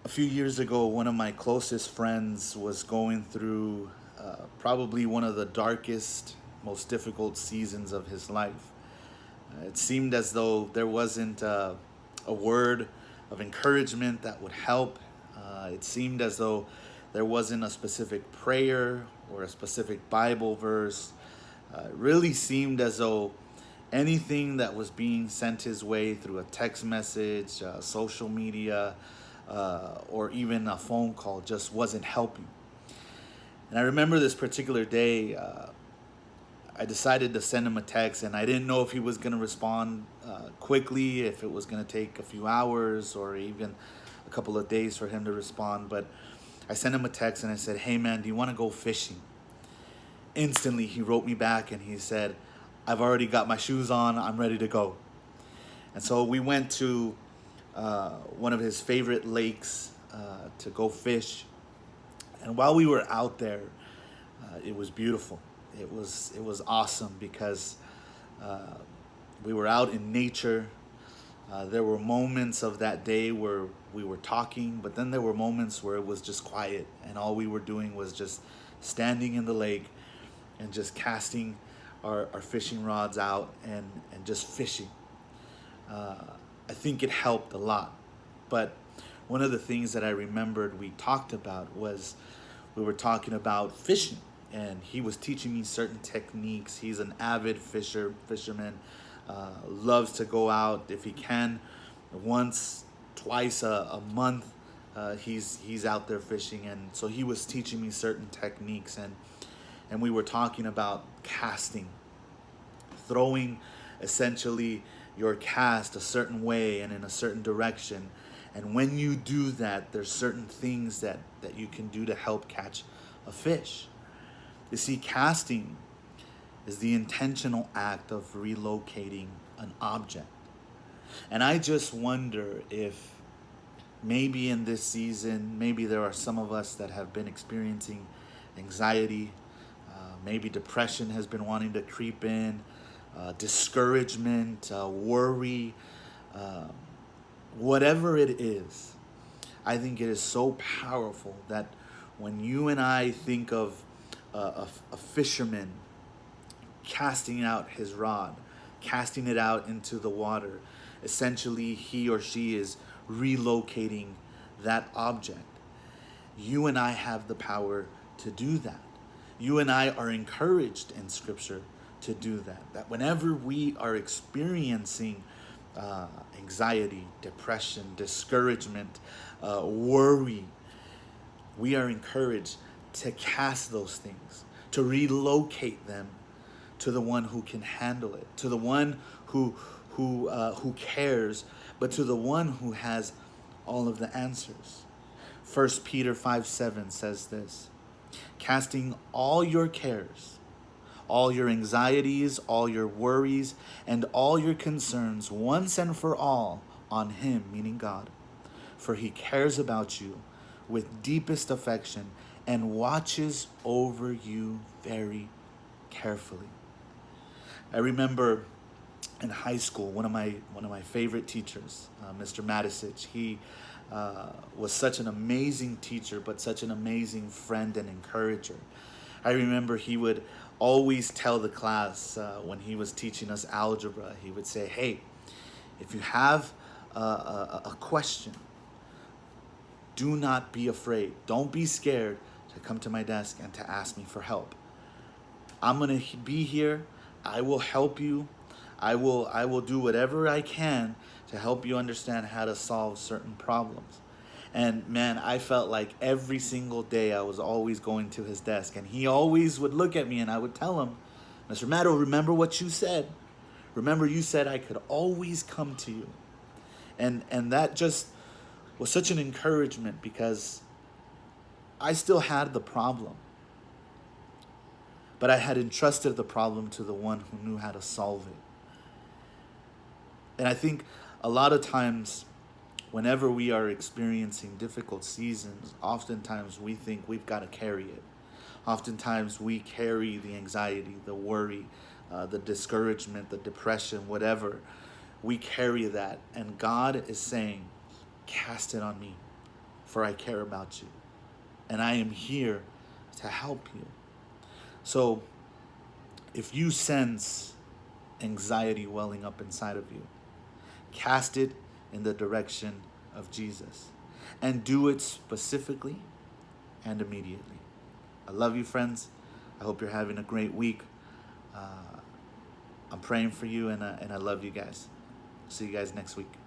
A few years ago, one of my closest friends was going through probably one of the darkest, most difficult seasons of his life. It seemed as though there wasn't a word of encouragement that would help. It seemed as though there wasn't a specific prayer or a specific Bible verse. It really seemed as though anything that was being sent his way through a text message, social media, or even a phone call just wasn't helping. And I remember this particular day, I decided to send him a text, and I didn't know if he was going to respond quickly, if it was going to take a few hours or even a couple of days for him to respond. But I sent him a text and I said, "Hey man, do you want to go fishing?" Instantly, he wrote me back and he said, "I've already got my shoes on, I'm ready to go." And so we went to one of his favorite lakes to go fish. And while we were out there, it was beautiful. It was awesome because uh, we were out in nature. There were moments of that day where we were talking, but then there were moments where it was just quiet, and all we were doing was just standing in the lake and just casting our fishing rods out and just fishing. Uh, I think it helped a lot. But one of the things that I remembered we talked about was we were talking about fishing, and he was teaching me certain techniques. He's an avid fisherman, loves to go out if he can, once, twice a month. He's out there fishing, and so he was teaching me certain techniques, and we were talking about casting, throwing essentially your cast a certain way and in a certain direction. And when you do that, there's certain things that you can do to help catch a fish. You see, casting is the intentional act of relocating an object. And I just wonder if maybe in this season, maybe there are some of us that have been experiencing anxiety, maybe depression has been wanting to creep in, discouragement, worry, uh, whatever it is. I think it is so powerful that when you and I think of a fisherman casting out his rod, casting it out into the water, essentially he or she is relocating that object. You and I have the power to do that. You and I are encouraged in Scripture to do that. That whenever we are experiencing anxiety, depression, discouragement, worry, we are encouraged to cast those things, to relocate them to the one who can handle it, to the one who cares, but to the one who has all of the answers. First Peter 5:7 says this: casting all your cares, all your anxieties, all your worries, and all your concerns once and for all on Him, meaning God. For He cares about you with deepest affection and watches over you very carefully. I remember in high school, one of my favorite teachers, Mr. Matisich. He was such an amazing teacher, but such an amazing friend and encourager. I remember he would always tell the class when he was teaching us algebra, he would say, "Hey, if you have a question, do not be afraid. Don't be scared to come to my desk and to ask me for help. I'm going to be here. I will help you. I will do whatever I can to help you understand how to solve certain problems." And man, I felt like every single day I was always going to his desk, and he always would look at me and I would tell him, "Mr. Maddo, remember what you said. Remember you said I could always come to you." And that just was such an encouragement because I still had the problem, but I had entrusted the problem to the one who knew how to solve it. And I think a lot of times, whenever we are experiencing difficult seasons, oftentimes we think we've got to carry it. Oftentimes we carry the anxiety, the worry, the discouragement, the depression, whatever. We carry that. And God is saying, "Cast it on me. for I care about you. And I am here to help you. So if you sense anxiety welling up inside of you, cast it in the direction of Jesus. And do it specifically and immediately. I love you, friends. I hope you're having a great week. I'm praying for you, and I love you guys. See you guys next week.